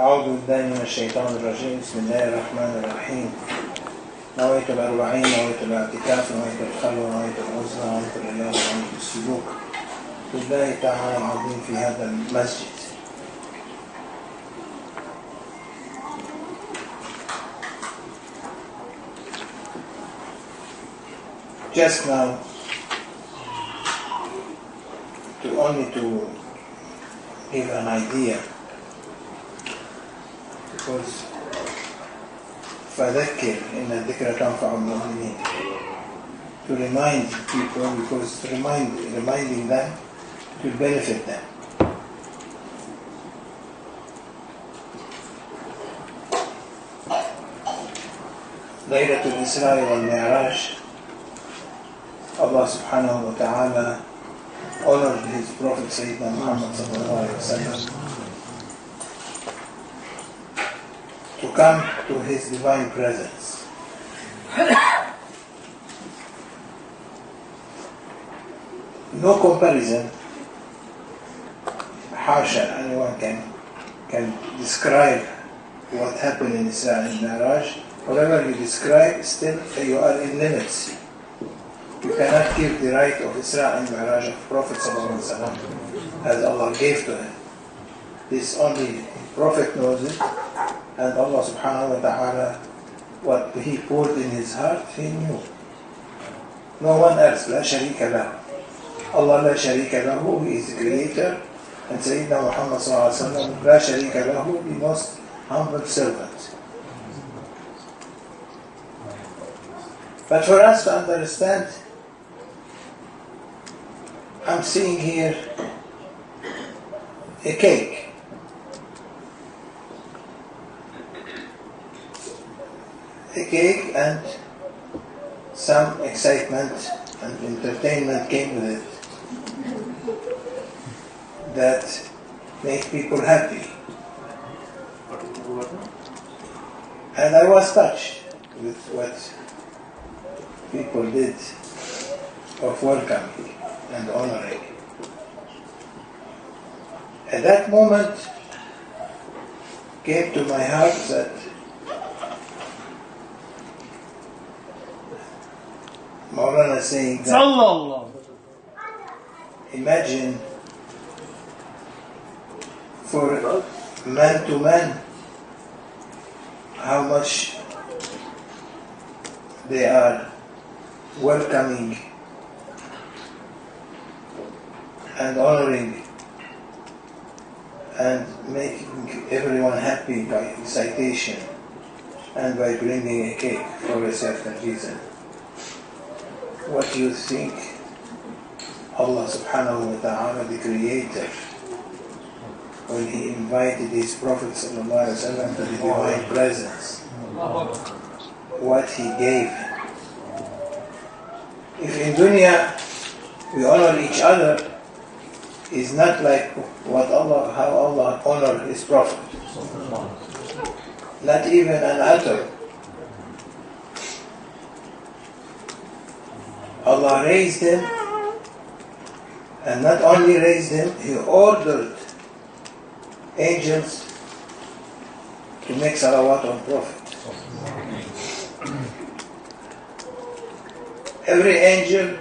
أعوذ بالله من الشيطان الرجيم بسم الله الرحمن الرحيم نويت الأربعين نويت الاعتكاف نويت الخلوة نويت العزلة نويت الرياضة نويت السلوك لله تعالى العظيم في هذا المسجد. Just now, to give an idea, because فذكر إن الذكرى تنفع المؤمنين, to remind people, because reminding them will benefit them. ليلة الإسراء والمعراج, Allah subhanahu wa ta'ala honored his Prophet Sayyidina Muhammad sallallahu alayhi wa sallam to come to his divine presence. No comparison, hasha, anyone can describe what happened in Isra and Mi'raj. Whatever you describe, still you are in limits. You cannot give the right of Isra and Mi'raj of Prophet sallallahu alaihi wasallam as Allah gave to him. This only Prophet knows it, and Allah subhanahu wa ta'ala, what he poured in his heart, he knew. No one else, la sharika lahu. Allah la sharika lahu, he is the creator, and Sayyidina Muhammad sallallahu alaihi wasallam, la sharika lahu, the most humble servant. But for us to understand, I'm seeing here a cake. A cake, and some excitement and entertainment came with it that made people happy. And I was touched with what people did of welcoming and honoring. At that moment came to my heart that Maulana saying that imagine for man to man how much they are welcoming and honoring and making everyone happy by citation and by bringing a cake for a certain reason. What do you think Allah subhanahu wa ta'ala, the creator, when he invited his Prophet sallallahu alaihi wasallam to the divine presence, what he gave? If in dunya we honor each other, is not like how Allah honored his Prophet. Not even an atom. Allah raised him, and not only raised him, he ordered angels to make salawat on Prophet. Every angel,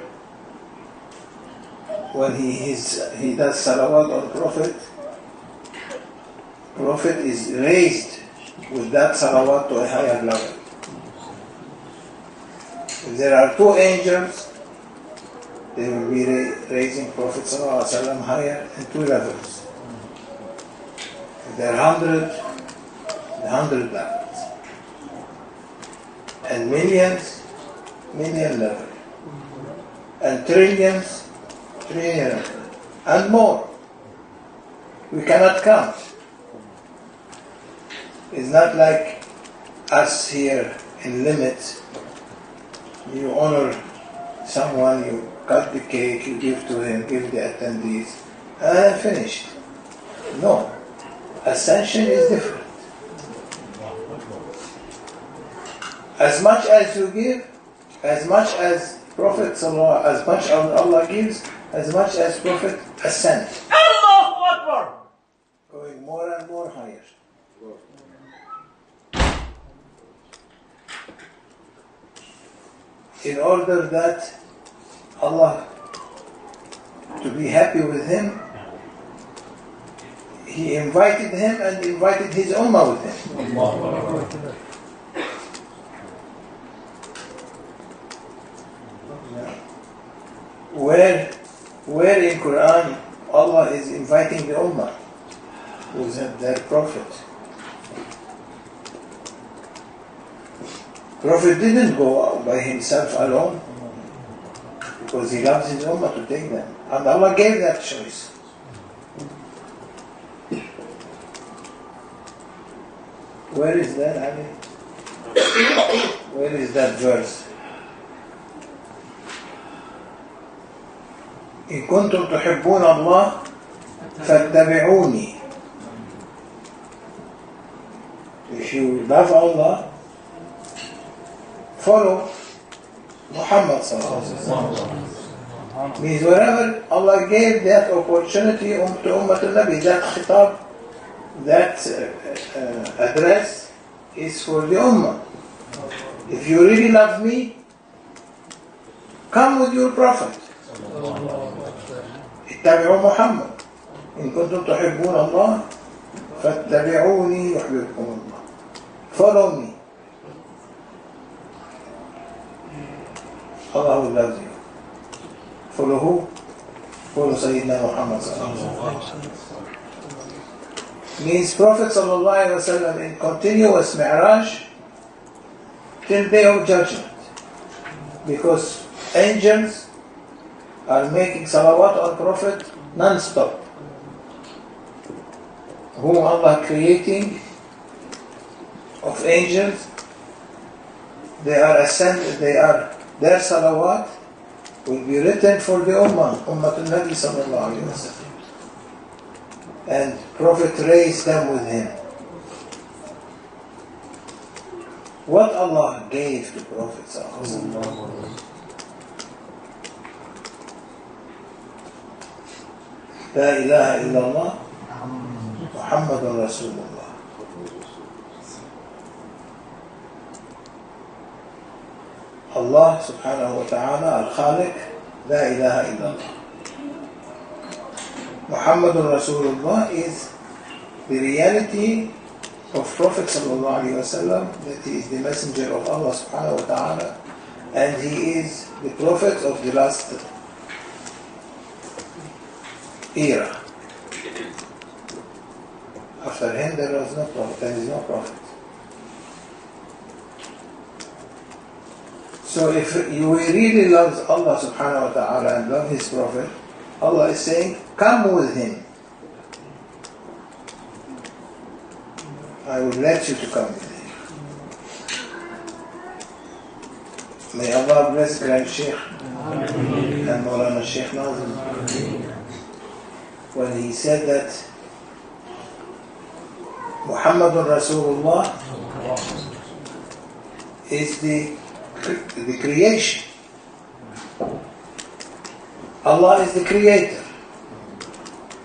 when he does salawat on Prophet is raised with that salawat to a higher level. If there are two angels, they will be raising Prophet sallallahu alaihi wasallam higher in two levels. If there are 100 levels. And millions, million level. And trillions, trillion, and more. We cannot count. It's not like us here in limits. You honor someone, you cut the cake, you give to him, give the attendees, and finished. No. Ascension is different. As much as you give, as much as Prophet sallallahu, as much as Allah gives, as much as Prophet ascends. Allahu Akbar! Going more and more higher. In order that Allah to be happy with him, he invited him and invited his ummah with him. Where in Quran Allah is inviting the ummah with their prophet. Prophet didn't go out by himself alone because he loves his ummah to take them. And Allah gave that choice. Where is that, Ali? Where is that verse? إن كنتم تحبون الله فاتبعوني. If you love Allah, follow Muhammad sallallahu alaihi wasallam. Means wherever Allah gave that opportunity to Ummah al-Nabi, that khitab, that address is for the Ummah. If you really love me, come with your Prophet. اتبعوا محمد. إن كنتم تحبون الله فاتبعوني يحببكم الله. Follow me. Allah will love you. Follow who? Follow Sayyidina Muhammad sallallahu alaihi wasallam. Means Prophet sallallahu alaihi wasallam in continuous mi'raj till day of judgment, because angels are making salawat on Prophet non-stop, whom Allah creating of angels, they are ascended, their salawat will be written for the Ummah al-Nabi sallallahu alayhi wa sallam. And Prophet raised them with him. What Allah gave to Prophet sallallahu alayhi wa sallam? La ilaha illallah Muhammadun Rasulullah. Allah subhanahu wa ta'ala al-Khaliq, La ilaha illallah. Muhammadun Rasulullah is the reality of Prophet sallallahu alayhi wa sallam, that he is the messenger of Allah subhanahu wa ta'ala, and he is the Prophet of the last era. After him there is no prophet. So if you really love Allah subhanahu wa ta'ala and love his prophet, Allah is saying, come with him. I will let you to come with him. May Allah bless Grand Shaykh and Maulana Shaykh Nazim when he said that Muhammadun Rasulullah is the creation. Allah is the creator.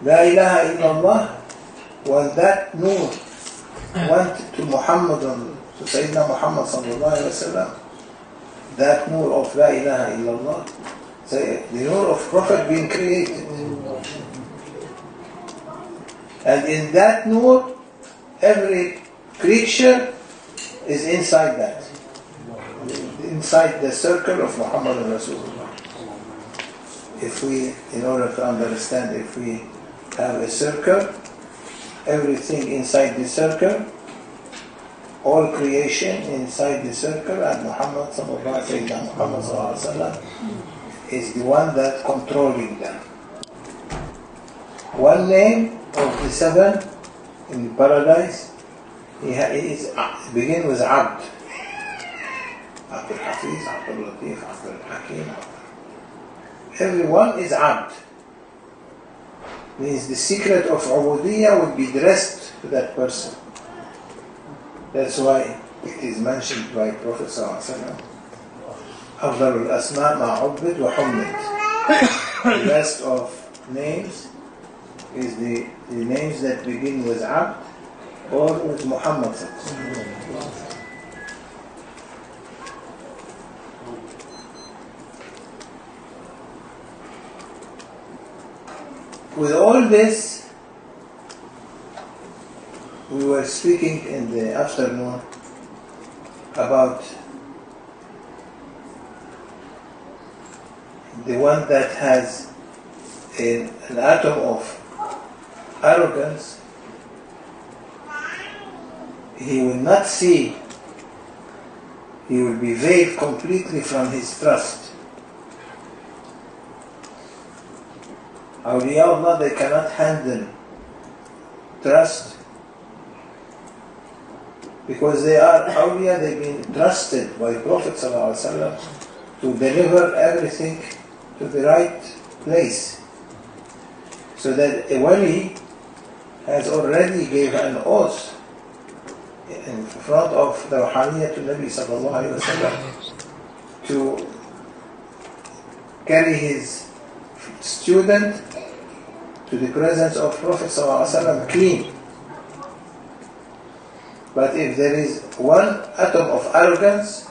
La ilaha illallah, when that nur went to Muhammadun, to Sayyidina Muhammad sallallahu alayhi wa sallam, that nur of La ilaha illallah, the nur of Prophet being created. And in that nur, every creature is inside that. Inside the circle of Muhammad Rasulullah. If we, in order to understand, if we have a circle, everything inside the circle, all creation inside the circle, and Muhammad sallallahu alaihi wasallam is the one that controlling them. One name of the seven in paradise, he is begin with Abd. Abdul Hafiz, Abdul Latif, Abdul Hakim. Everyone is Abd. Means the secret of Ubudiyya will be dressed to that person. That's why it is mentioned by Prophet sallallahu alaihi wasallam. أفضل الأسماء ما عبد وحمد. The best of names is the names that begin with Abd or with Muhammad. With all this, we were speaking in the afternoon about the one that has an atom of arrogance. He will not see, he will be veiled completely from his trust. Awliya Allah, they cannot handle trust because they are awliya, they've been trusted by Prophet ﷺ to deliver everything to the right place. So that a wali has already gave an oath in front of the Ruhaniyya to Nabi sallallahu alayhi wa sallam to carry his student to the presence of Prophet sallallahu alayhi wa sallam clean. But if there is one atom of arrogance,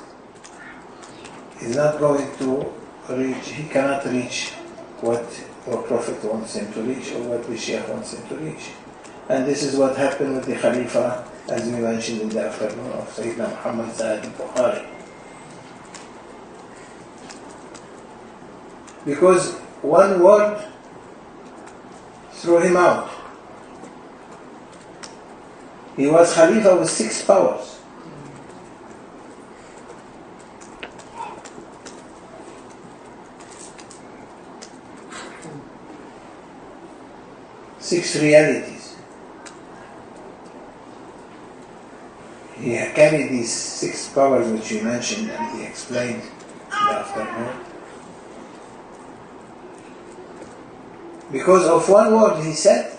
he's not going to reach, he cannot reach what Prophet wants him to reach or what the Shaykh wants him to reach. And this is what happened with the Khalifa, as we mentioned in the afternoon, of Sayyidina Muhammad Zahid al-Bukhari. Because one word threw him out. He was Khalifa with 6 powers. Six realities. He carried these 6 powers which we mentioned and he explained in the afternoon. Because of one word he said,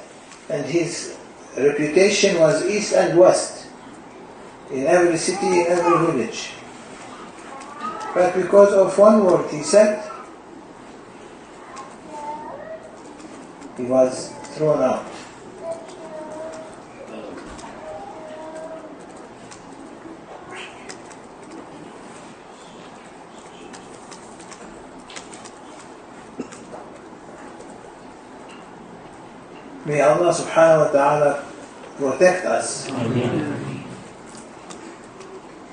and his reputation was east and west, in every city, in every village. But because of one word he said, he was thrown out. May Allah subhanahu wa ta'ala protect us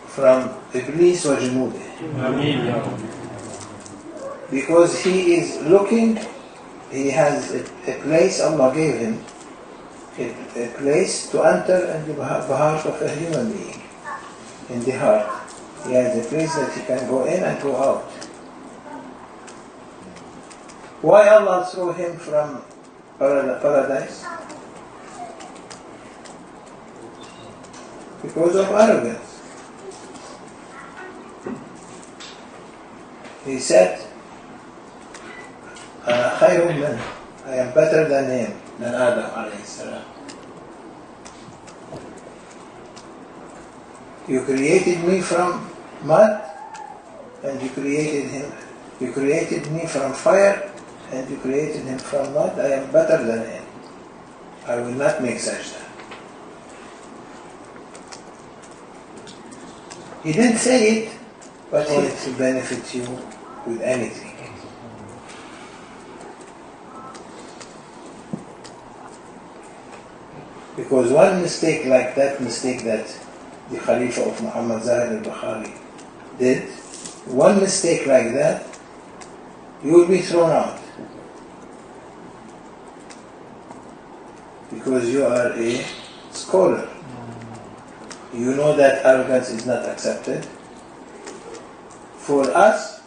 from Iblis wa Junudih. Because he is looking, he has a place Allah gave him, a place to enter in the heart of a human being, in the heart. He has a place that he can go in and go out. Why Allah threw him from paradise? Because of arrogance. He said, أنا خير منه, I am better than him, than Adam alayhi salam. You created me from mud, and you created me from fire, and you created him from mud. I am better than him. I will not make sajda. He didn't say it, but he wanted to benefit you with anything. Because one mistake like that mistake that the Khalifa of Muhammad Zahid al-Bukhari did, one mistake like that, you will be thrown out. Because you are a scholar. You know that arrogance is not accepted. For us,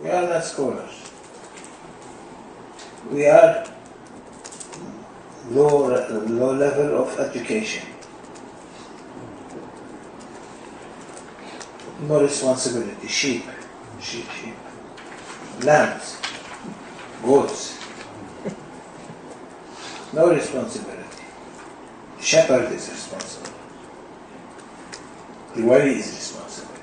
we are not scholars. We are low level of education. No responsibility. Sheep. Lambs. Goats. No responsibility. The shepherd is responsible. The wali is responsible.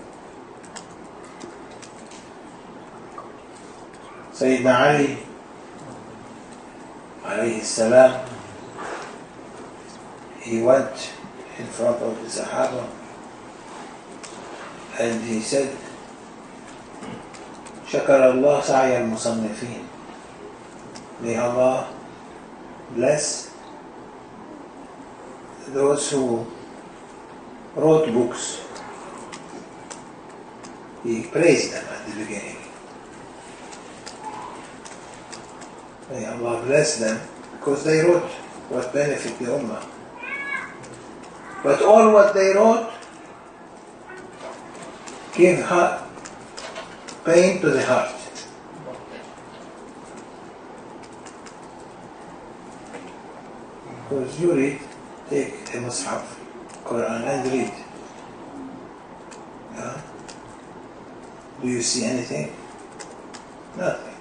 Sayyidina Ali alayhi salam, he went in front of the Sahaba, and he said, شكر الله سعي المصنفين. May Allah bless those who wrote books. He praised them at the beginning. May Allah bless them because they wrote what benefit the Ummah. But all what they wrote give pain to the heart. Because you read, take a Mus'haf, Quran, and read. Do you see anything? Nothing.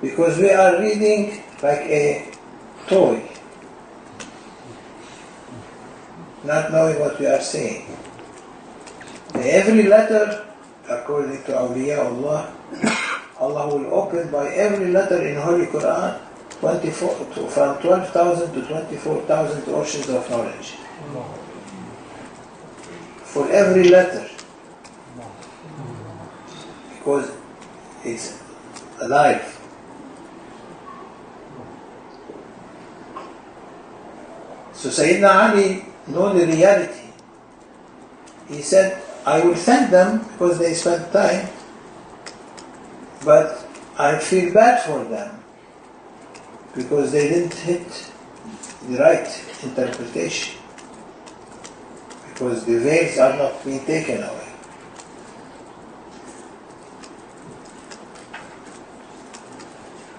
Because we are reading like a toy, not knowing what we are saying. Every letter, according to Awliya Allah, Allah will open by every letter in Holy Quran from 12,000 to 24,000 oceans of knowledge. For every letter. Because it's alive. So Sayyidina Ali knew the reality. He said, I will thank them because they spent time, but I feel bad for them because they didn't hit the right interpretation, because the veils are not being taken away.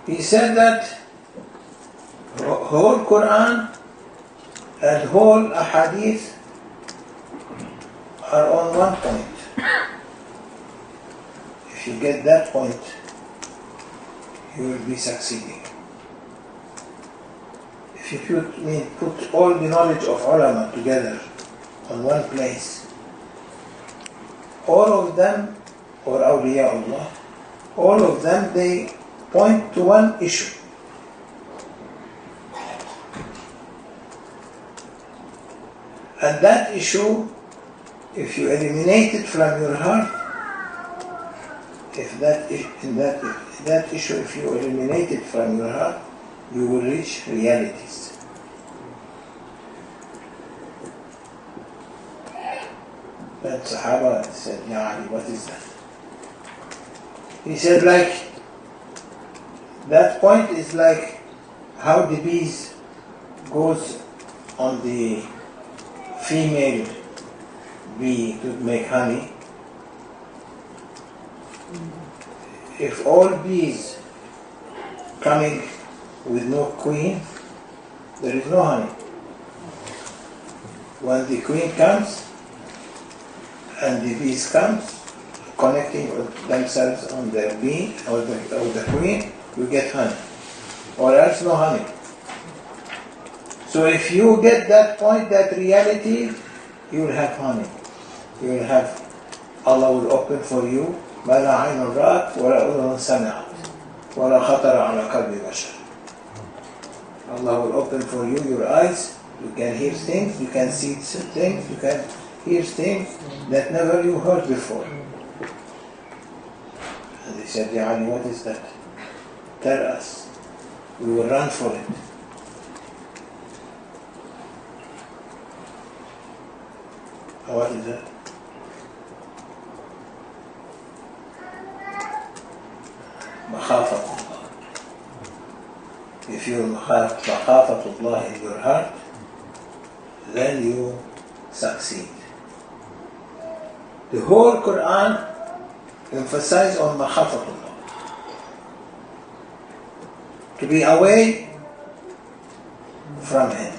He said that whole Quran and whole Ahadith are on one point. If you get that point, you will be succeeding. If you put all the knowledge of ulama together on one place, all of them, or awliya Allah, all of them, they point to one issue. And that issue, if you eliminate it from your heart, if that issue, if you eliminate it from your heart, you will reach realities. That Sahaba said, Ya Ali, what is that? He said, like, that point is like how the bees goes on the female bee to make honey. If all bees coming with no queen, there is no honey. When the queen comes and the bees come, connecting themselves on the bee or the queen, you get honey. Or else no honey. So if you get that point, that reality, you will have honey. You will have, Allah will open for you ما لا عين رأت ولا أذن سمعت ولا خطر على قلب بشر. Allah will open for you your eyes. You can hear things, you can see things, you can hear things that never you heard before. And they said, Ya Ali, what is that? Tell us. We will run for it. What is that? مخافة الله. If you مخافة الله in your heart, then you succeed. The whole Quran emphasizes on مخافة الله. To be away from Him.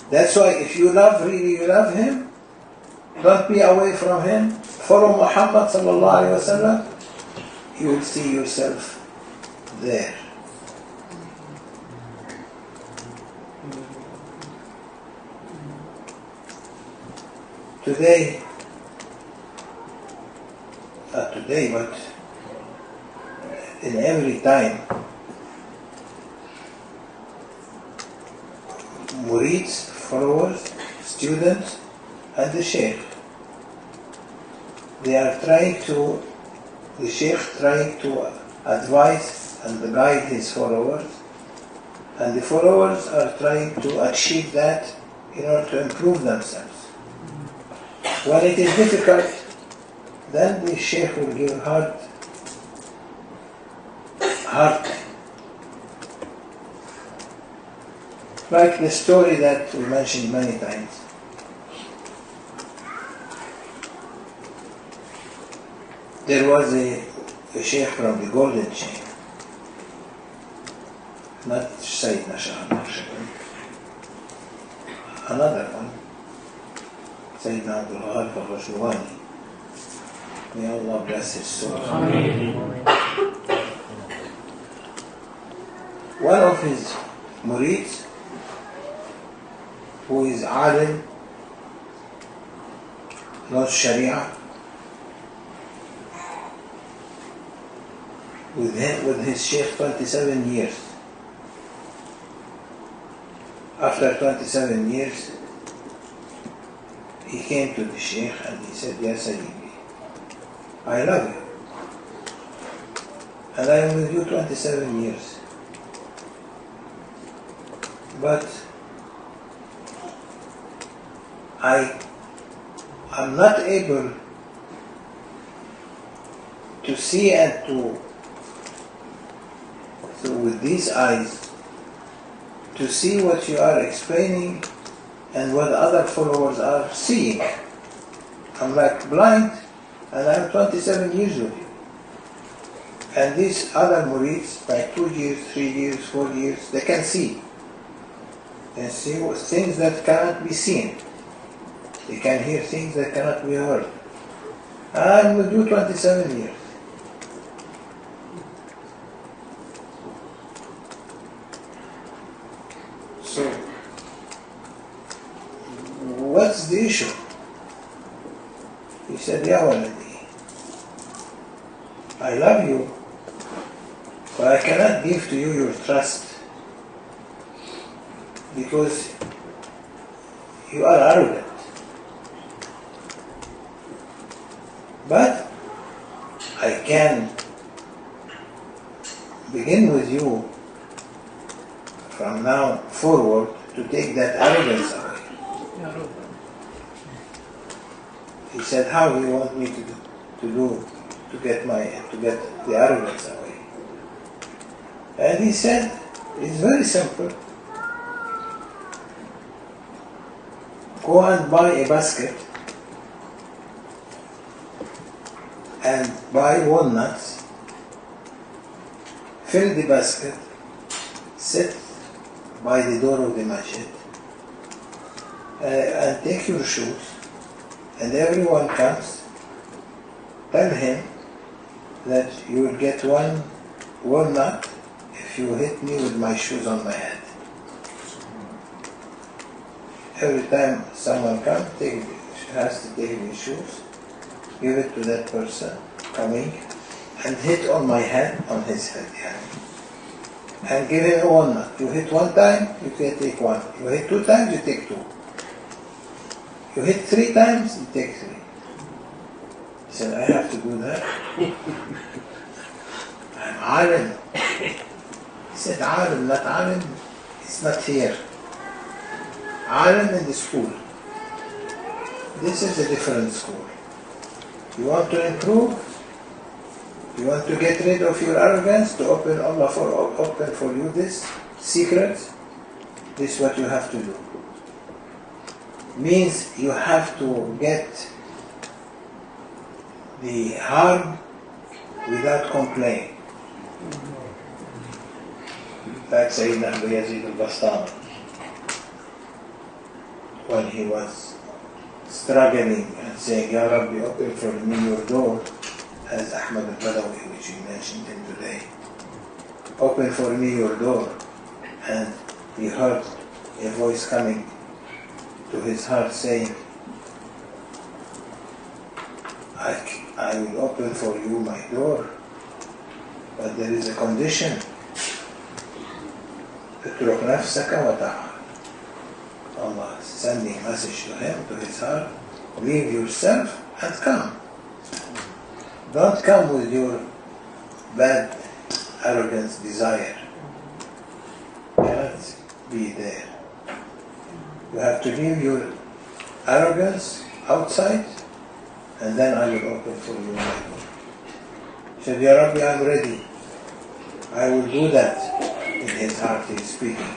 That's why if you really love Him, don't be away from Him. Follow Muhammad sallallahu alaihi wasallam. You will see yourself there. Today, not today, but in every time, murids, followers, students, and the Shaykh. They are the Shaykh trying to advise and guide his followers, and the followers are trying to achieve that in order to improve themselves. When it is difficult, then the Shaykh will give hard time. Like the story that we mentioned many times. There was a Shaykh from the Golden Chain, not Sayyidina Shah Naqshband, another one, Sayyidina Abdul Ghalib al-Rajwani. May Allah bless his soul. One of his murids, who is alim, knows Sharia, with his Shaykh 27 years. After 27 years, he came to the Shaykh and he said, Ya Sayyidi, I love you. And I am with you 27 years. But I am not able to see and to with these eyes, to see what you are explaining and what other followers are seeing. I'm like blind, and I'm 27 years with you. And these other murids, like 2 years, 3 years, 4 years, they can see. They see things that cannot be seen. They can hear things that cannot be heard. I'm with you 27 years. So, what's the issue? He said, Ya waladi, I love you, but I cannot give to you your trust because you are arrogant. But I can begin with you from now forward to take that arrogance away. He said, how do you want me to get the arrogance away? And he said, it's very simple. Go and buy a basket and buy walnuts, fill the basket, sit by the door of the masjid, and take your shoes, and everyone comes, tell him that you will get one walnut if you hit me with my shoes on my head. Every time someone comes, has to take the shoes, give it to that person coming, and hit on my head, on his head, and give him a walnut. You hit one time, you can take one. You hit 2 times, you take 2. You hit 3 times, you take 3. He said, I have to do that. I'm alim. He said, alim, not alim, it's not here. Alim in the school. This is a different school. You want to improve? You want to get rid of your arrogance, to open for you this secret? This is what you have to do. Means you have to get the harm without complaint. Like Sayyidina Abu Yazid al-Bastami, when he was struggling and saying, Ya Rabbi, open for me your door, as Ahmad al-Badawi, which we mentioned him today, open for me your door, and he heard a voice coming to his heart saying, I will open for you my door, but there is a condition. اترك نفسك وتعال. Allah sending a message to him, to his heart, leave yourself and come. Don't come with your bad arrogance, desire. You cannot be there. You have to leave your arrogance outside, and then I will open for you my door. He said, Ya Rabbi, I'm ready. I will do that. In his heart he is speaking.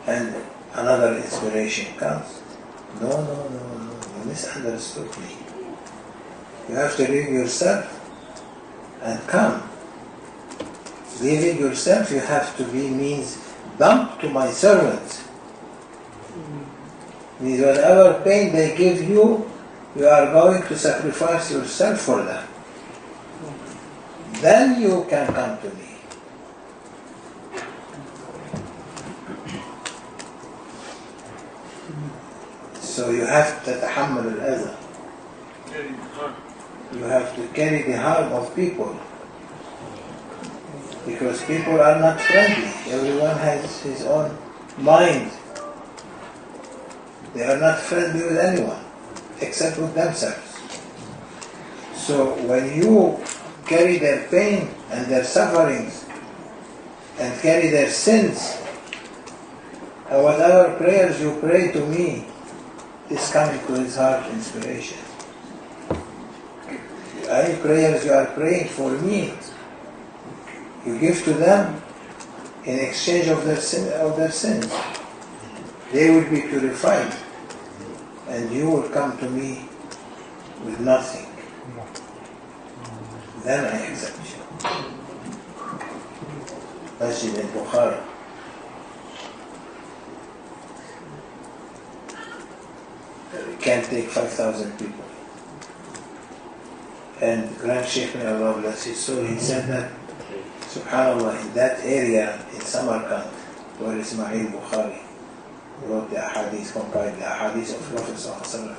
And another inspiration comes. No, you misunderstood me. You have to leave yourself and come. Leaving yourself, you have to be means dump to my servants. Means whatever pain they give you, you are going to sacrifice yourself for them. Then you can come to me. So you have to تتحمل الأذى. You have to carry the harm of people. Because people are not friendly. Everyone has his own mind. They are not friendly with anyone, except with themselves. So when you carry their pain and their sufferings, and carry their sins, and whatever prayers you pray to me is coming to his heart inspiration. Any prayers you are praying for me, you give to them in exchange of their sins. They will be purified, and you will come to me with nothing. Then I accept you. Masjid in Bukhara. We can take 5,000 people. And Grand Sheikh, may Allah bless his soul, he said that, subhanAllah, in that area in Samarkand, where Ismail Bukhari wrote the ahadith, compiled the ahadith of Prophet ﷺ,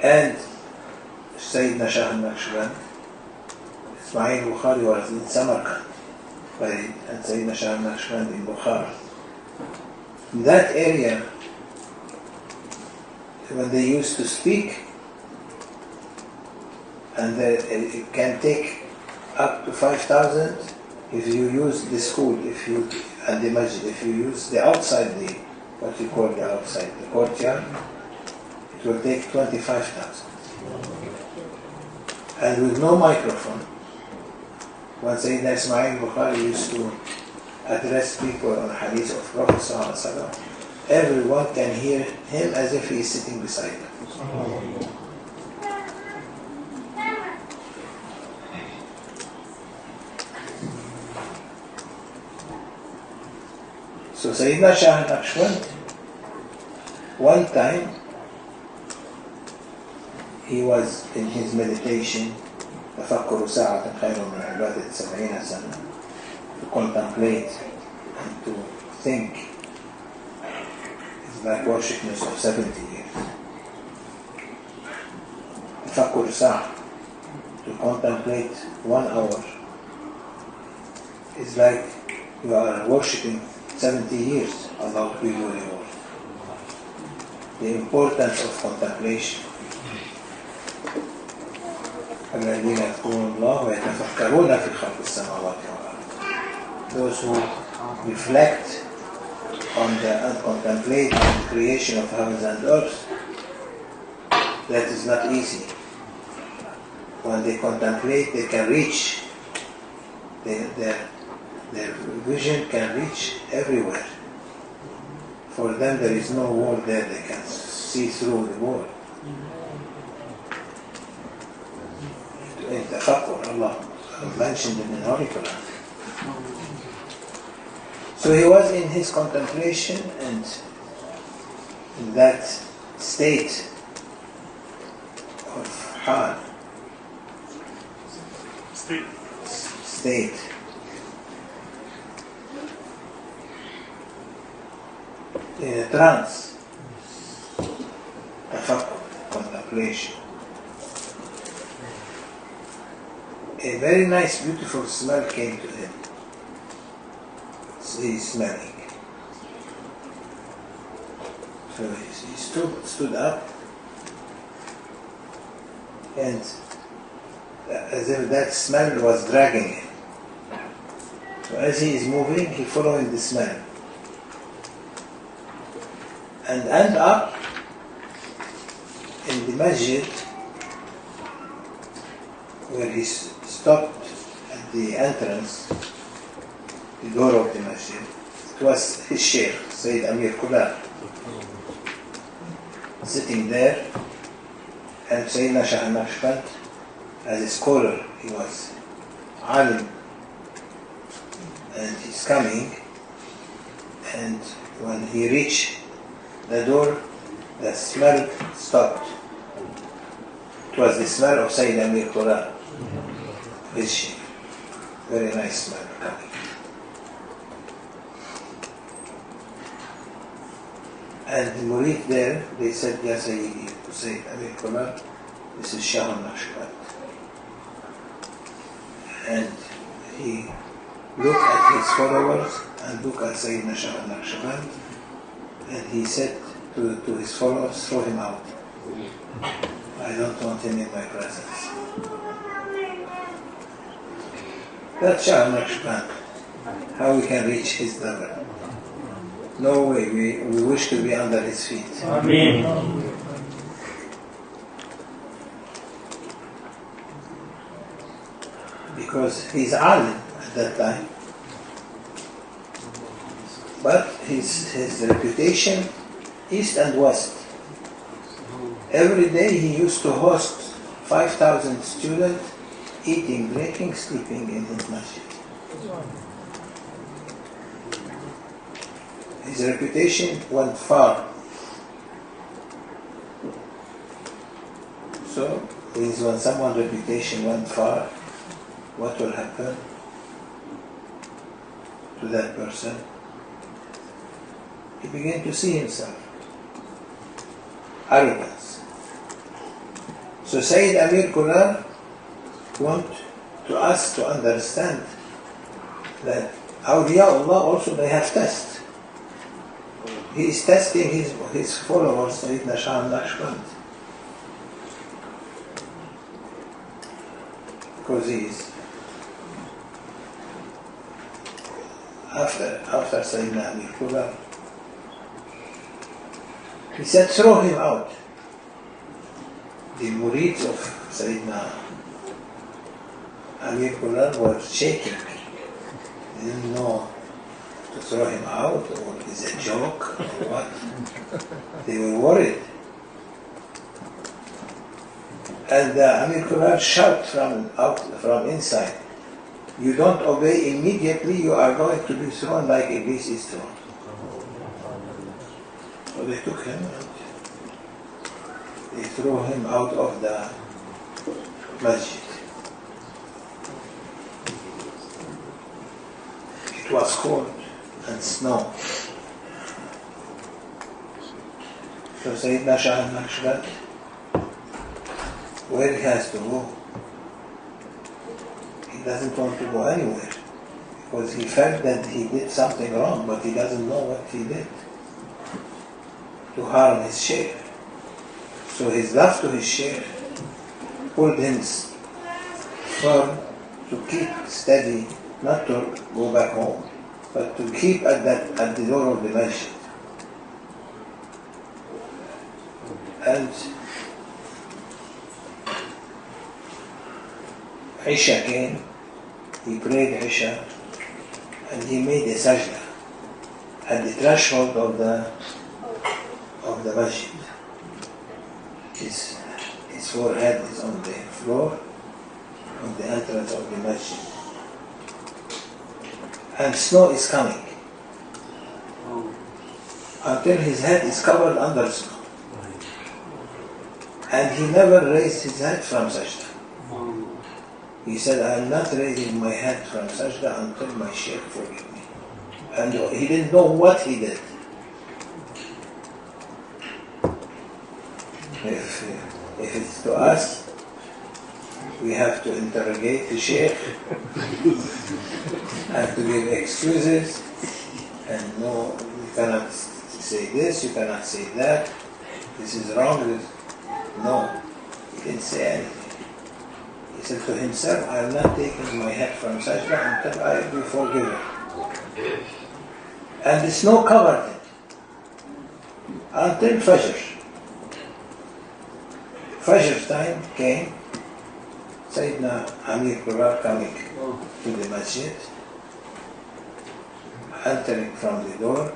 and Sayyidina Shah Naqshband, Ismail Bukhari was in Samarkand, and Sayyidina Shah Naqshband in Bukhara. In that area, when they used to speak, and it can take up to 5,000 if you use the school, and the masjid, if you use the outside, what you call the outside, the courtyard, it will take 25,000. And with no microphone. When Sayyidina Ismail Bukhari used to address people on hadith of Prophet ﷺ, everyone can hear him as if he is sitting beside them. So Sayyidina Shah Naqshband, one time, he was in his meditation, تفكر ساعة خير من عبادة 70 سنة, to contemplate and to think. It's like worshipness of 70 years. تفكر ساعة, to contemplate 1 hour, is like you are worshipping 70 years. Allah will give you reward. The importance of contemplation. الذين يذكرون الله ويتفكرون في خلق السماوات والأرض. Those who reflect on and contemplate on the creation of heavens and earth. That is not easy. When they contemplate, they can reach. Their vision can reach everywhere. For them, there is no wall there. They can see through the wall. Allah mentioned it in Holy Quran. So he was in his contemplation and in that state of hal, state. In a trance, contemplation. A very nice, beautiful smell came to him. So he's smelling. So he stood up, and as if that smell was dragging him. So as he is moving, he following the smell. And end up in the masjid where he stopped at the entrance, the door of the masjid. It was his Shaykh, Sayyid Amir Kular, sitting there, and Sayyidina Shah Naqshband, as a scholar, he was alim, and he's coming, and when he reached the door, the smell stopped. It was the smell of Sayyid Amir Kular, his Shaykh. Very nice smell coming. And the murid there, they said, Ya Sayyidi, to Sayyid Amir Kular, this is Shah Naqshband. And he looked at his followers and looked at Sayyidina Shah Naqshband, and he said to his followers, throw him out. I don't want him in my presence. That's Shah Naqshband. How we can reach his level? No way, we wish to be under his feet. Amen. Because he's alim at that time. But his reputation, east and west. Every day he used to host 5,000 students, eating, drinking, sleeping in his masjid. His reputation went far. So, when someone's reputation went far, what will happen to that person? He began to see himself. Arrogance. So Sayyid Amir Kular want to us to understand that Awliyaullah also they have tests. He is testing his followers, Sayyidina Shah Naqshband. Because he is after Sayyidina Amir Kular, he said, throw him out. The murids of Sayyidina Amir Kular were shaken. They didn't know to throw him out, or is it a joke, or what. They were worried. And Amir Kular shouted from inside, you don't obey immediately, you are going to be thrown like Iblis is thrown. So they took him and they threw him out of the masjid. It was cold and snow. So Sayyidina Shah Naqshband, where he has to go? He doesn't want to go anywhere because he felt that he did something wrong, but he doesn't know what he did to harm his Shaykh. So his love to his Shaykh pulled him firm to keep steady, not to go back home, but to keep at the door of the masjid. And Isha came, he prayed Isha, and he made a sajda at the threshold of the masjid. His forehead is on the floor, on the entrance of the masjid. And snow is coming until his head is covered under snow. And he never raised his head from sajda. He said, I am not raising my head from sajda until my Shaykh forgive me. And he didn't know what he did. If it's to us, we have to interrogate the Shaykh, have to give excuses, and no, we cannot say this, you cannot say that, this is wrong. No, he didn't say anything. He said to himself, I am not taking my head from sajda until I be forgiven. And the snow covered it until Fajr. Fajr time came, Sayyidina Amir Qurar coming to the masjid, entering from the door,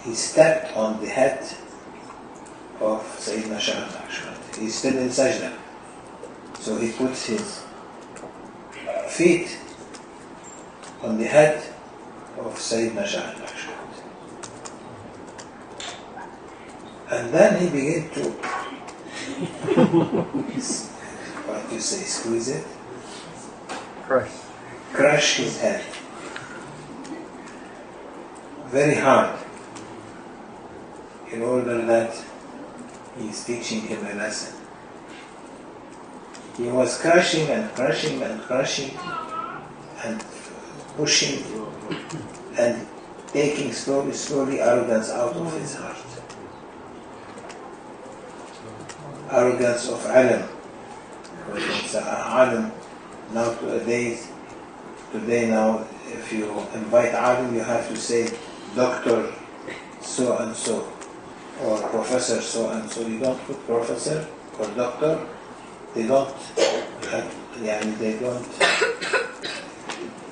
he stepped on the head of Sayyidina Shah Naqshband. He's still in sajda. So he puts his feet on the head of Sayyidina Shah Naqshband. And then he began to, what you say, squeeze it? Crush his head. Very hard. In order that he's teaching him a lesson. He was crushing and crushing and crushing and pushing and taking slowly arrogance out of his heart. Arrogance of alim. Alim today now, if you invite alim, you have to say Dr. so and so or Professor so and so. You don't put Professor or Doctor. They don't.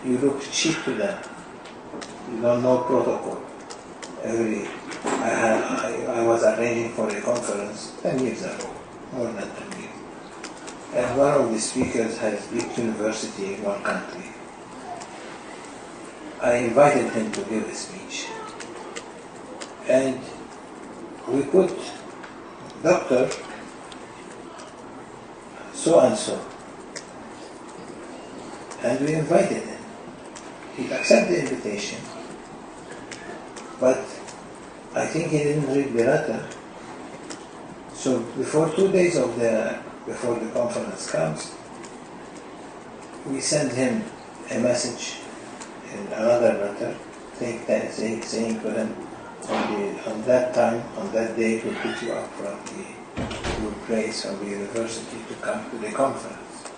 You look cheap to them. You don't know protocol. I was arranging for a conference 10 years ago, more than 10 years. And one of the speakers has big university in one country. I invited him to give a speech. And we put Doctor so and so. And we invited him. He accepted the invitation. But I think he didn't read the letter. So before 2 days before the conference comes, we send him a message in another letter saying to him, on that time, on that day, we'll pick you up from your place from the university to come to the conference.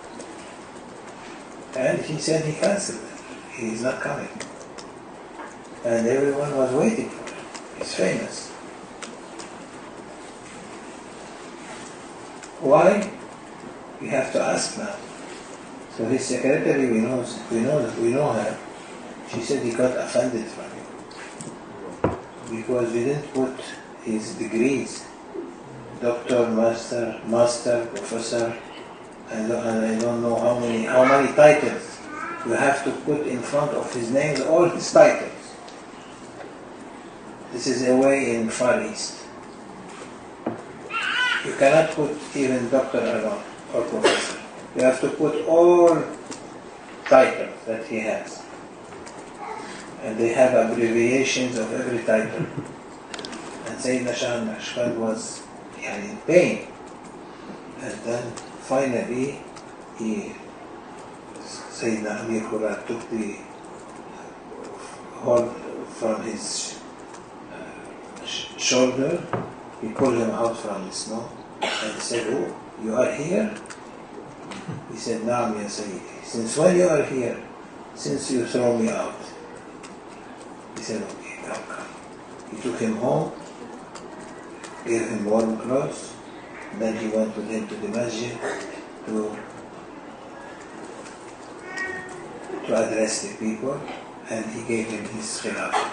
And he said he cancelled it. He's not coming. And everyone was waiting for him. He's famous. Why? We have to ask now. So his secretary, we know her. She said he got offended from him because we didn't put his degrees, doctor, master, professor, and I don't know how many titles. You have to put in front of his names all his titles. This is a way in Far East. You cannot put even doctor alone or professor. You have to put all titles that he has. And they have abbreviations of every title. And Sayyidina Shah Naqshband was in pain. And then finally, Sayyidina Amir Qurar took the hold from his shoulder. He pulled him out from the snow and said, "Oh, you are here?" He said, "Naam ya Sayyidi. Since when you are here? Since you throw me out." He said, "Okay, come." He took him home, gave him warm clothes, and then he went with him to the masjid to address the people, and he gave him his khilafah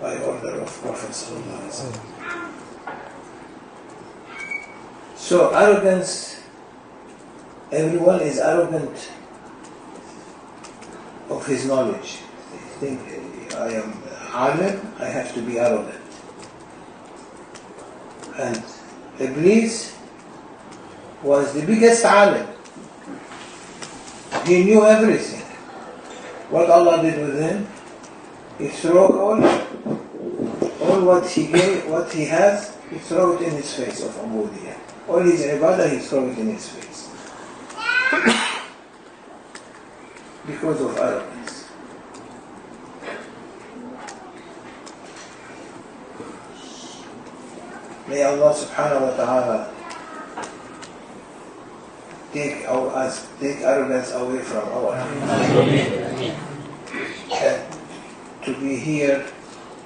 by order of Prophet sallallahu alaihi wasallam. So arrogance, everyone is arrogant of his knowledge. They think, I am alim, I have to be arrogant. And Iblis was the biggest alim. He knew everything. What Allah did with him, he threw all what he gave, what he has, he threw it in his face of ubudiyah. All his ibadah, he threw it in his face. Because of arrogance. May Allah subhanahu wa ta'ala take arrogance away from our hands. And to be here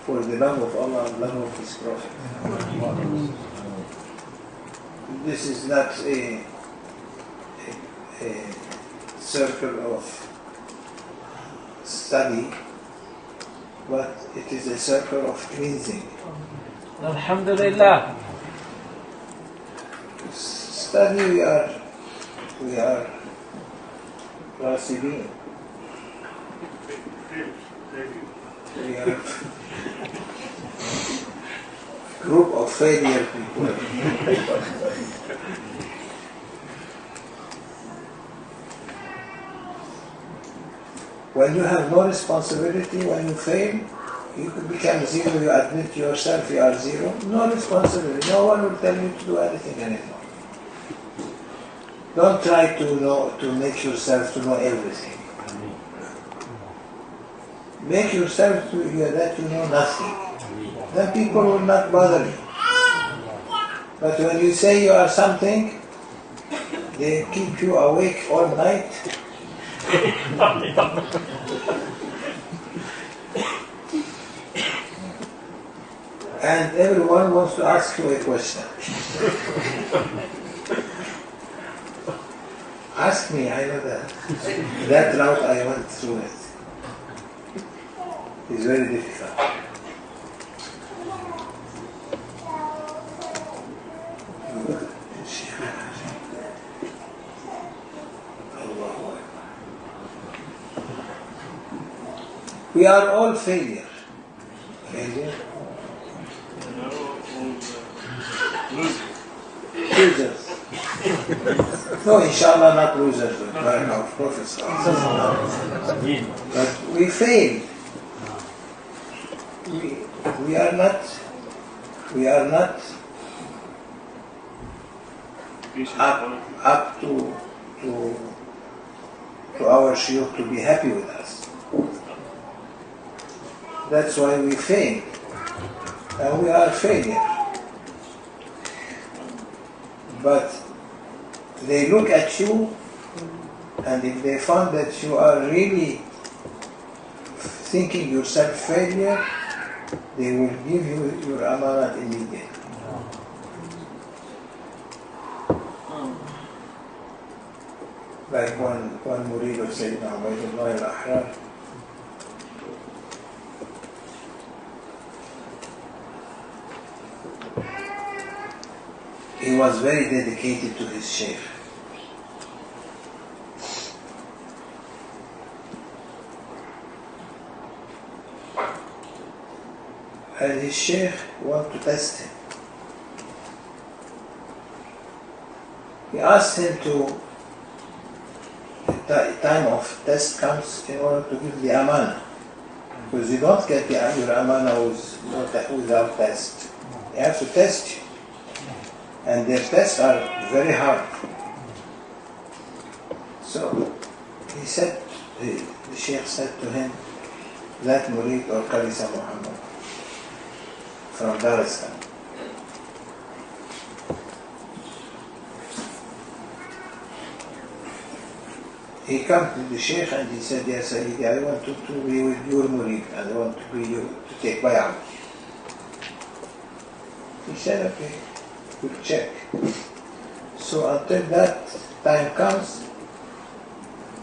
for the love of Allah and love of His Prophet. This is not a circle of study, but it is a circle of cleansing. Alhamdulillah. Study, we are Rasibin. We are group of failure people. When you have no responsibility, when you fail, you could become zero, you admit yourself you are zero, no responsibility, no one will tell you to do anything anymore. Don't try to make yourself to know everything. Make yourself to hear that you know nothing. Then people will not bother you. But when you say you are something, they keep you awake all night. And everyone wants to ask you a question. Ask me, I know that. That route I went through it. It's very difficult. We are all failure. Failure? Losers. No, inshallah not losers, but our prophets. But we failed. We are not up to our shiur to be happy with us. That's why we fail. And we are failure. But they look at you, and if they found that you are really thinking yourself failure, they will give you your amanat immediately. Like one murid of Sayyidina Ubaydullah al-Ahrar, he was very dedicated to his Shaykh. And his Shaykh wanted to test him. He asked him to, the time of test comes in order to give the amana. Because you don't get your amana without test. They have to test you. And their tests are very hard. So he said, the Shaykh said to him, that murid or Qarisa Muhammad from Dar es Salaam. He came to the Shaykh and he said, Ya Sayyidi, I want to be with your murid and I want to be you, to take bay'ah. He said, okay, we'll check. So until that time comes,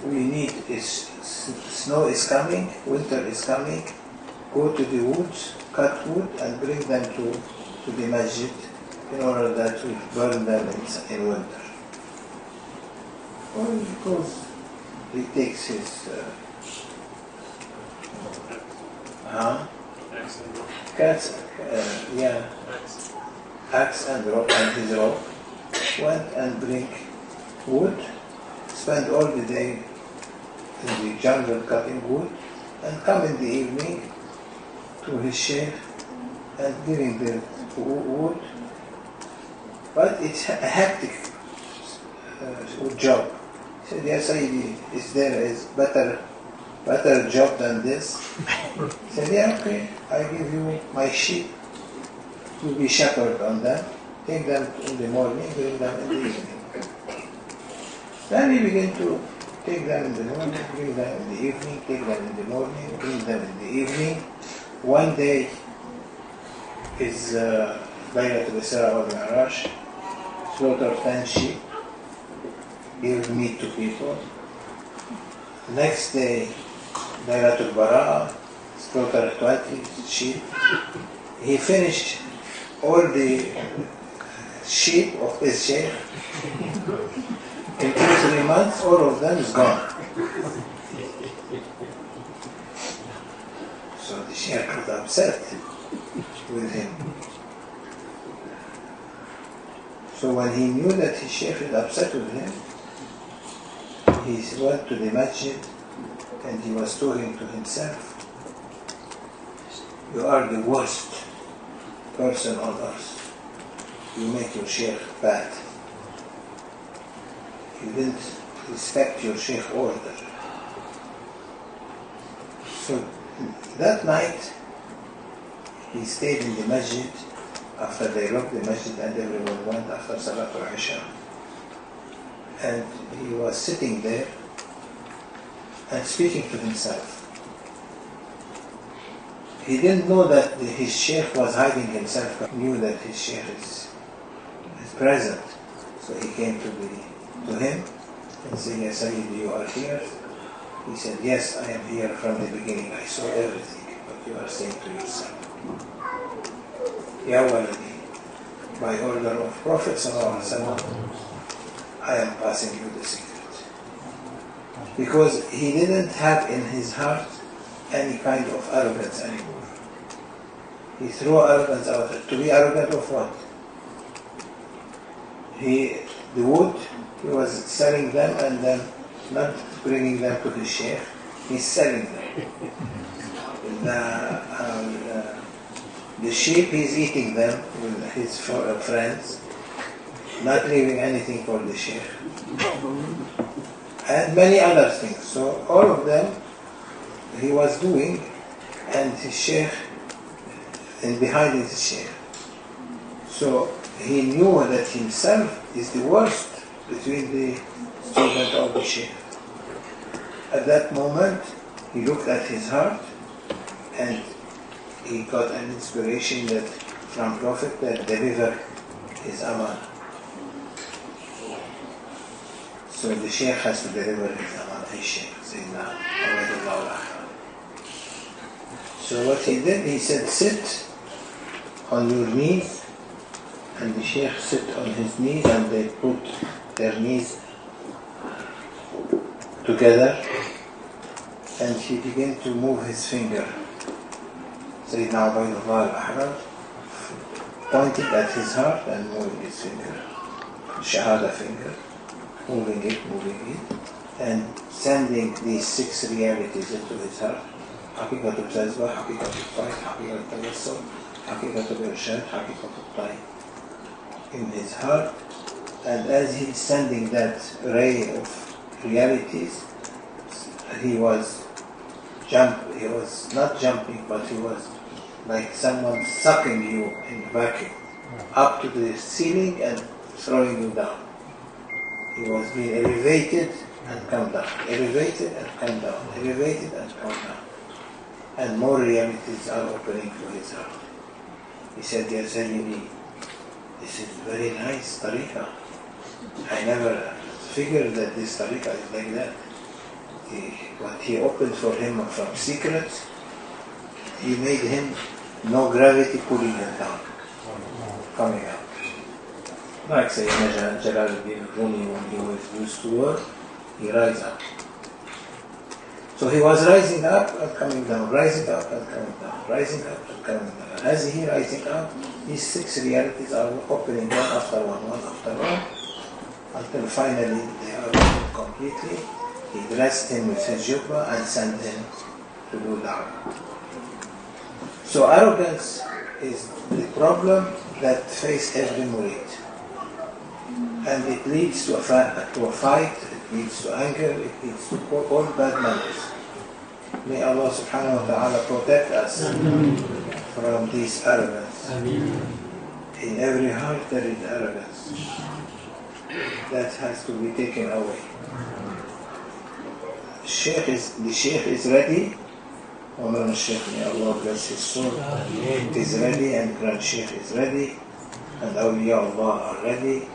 we need, snow is coming, winter is coming, go to the woods, cut wood and bring them to the masjid in order that we burn them in winter. Well, because he takes his axe and rope and his rope, went and bring wood, spend all the day in the jungle cutting wood, and come in the evening to his Shaykh and giving the wood. But it's a hectic job. He said, Ya Sayyidi, is there a better job than this? He said, yeah, okay, I give you my sheep. to be shepherd on them, take them in the morning, bring them in the evening. Then he began to take them in the morning, bring them in the evening, take them in the morning, bring them in the evening. One day is Laylatul Isra wal Mi'raj, slaughter 10 sheep, give meat to people. Next day, Laylatul Bara'ah, slaughter 20 sheep. He finished all the sheep of his sheikh. In 2-3 months, all of them is gone. So the sheikh got upset with him. So when he knew that his sheikh is upset with him, he went to the masjid and he was talking to himself. You are the worst person on earth. You make your sheikh bad. You didn't respect your sheikh order. So that night, he stayed in the masjid after they locked the masjid and everyone went after Salatul Isha. And he was sitting there and speaking to himself. He didn't know that his sheikh was hiding himself, but knew that his sheikh is present. So he came to him and said, "Ya Sayyid, you are here?" He said, "Yes, I am here from the beginning. I saw everything, but you are saying to yourself, Ya Walidi, by order of Prophet Sallallahu Alaihi Wasallam, I am passing you the secret." Because he didn't have in his heart any kind of arrogance anymore. He threw arrogance out. To be arrogant of what? The wood, he was selling them and then not bringing them to his sheikh. He's selling them. The sheep, he's eating them with his friends, not leaving anything for the sheikh. And many other things. So all of them he was doing, and his sheikh, and behind his sheikh. So he knew that himself is the worst between the student of the sheikh. At that moment, he looked at his heart, and he got an inspiration that from Prophet that deliver his aman. So the sheikh has to deliver his aman, his sheikh, Sayyidina Ubaydullah. So what he did, he said, "Sit on your knees," and the sheikh sit on his knees, and they put their knees together, and he began to move his finger. Sayyidina Ubaydullah al-Ahrar pointed at his heart and moving his finger, Shahada finger, moving it, and sending these 6 realities into his heart. حقيقة الجذبة، حقيقة الطيب، حقيقة التوسل، حقيقة الإرشاد، حقيقة الطيب in his heart. And as he's sending that ray of realities, he was not jumping, but he was like someone sucking you in vacuum up to the ceiling and throwing you down. He was being elevated and come down, elevated and come down, elevated and come down. And more realities are opening to his heart. He said, "Ya Sayyidi, this is very nice tariqah. I never figured that this tariqah is like that." What he opened for him from secrets, he made him no gravity pulling him down, coming out. Like Sayyidina Jalaluddin Rumi, when he was used to work, he rise up. So he was rising up and coming down, rising up and coming down, rising up and coming down. As he rising up, these 6 realities are opening one after one after one, until finally they are opened completely. He dressed him with his jubba and sent him to do da'wah. So arrogance is the problem that faces every murid. And it leads to a fight, it leads to anger, it leads to all bad manners. May Allah subhanahu wa ta'ala protect us from this arrogance. In every heart there is arrogance. That has to be taken away. The Shaykh is ready. Mawlana Shaykh, may Allah bless his soul, is ready, and Grand Shaykh is ready, and Awliya Allah are ready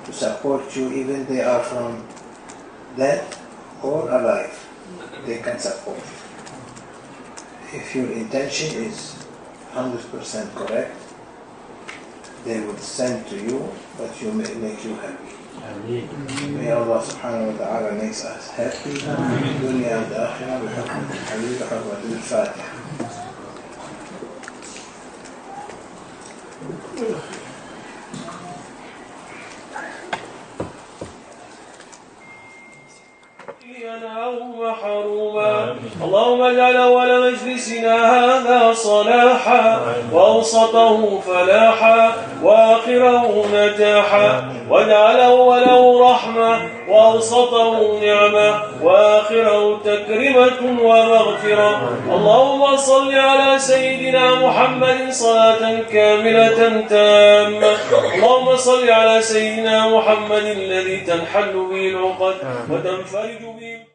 to support you, even they are from dead or alive. They can support you. If your intention is 100% correct, they will send to you, but you may make you happy. May Allah subhanahu wa ta'ala makes us happy in dunya and akhirah بحكمة الحبيب حرمة الفاتحة. أو محروما اللهم اجعل أول مجلسنا هذا صلاحا وأوسطه فلاحا وآخره نجاحا واجعل أوله رحمة وأوسطه نعمة وآخره تكرمة ومغفرة. اللهم صل على سيدنا محمد صلاة كاملة تامة. اللهم صل على سيدنا محمد الذي تنحل به العقد وتنفرج به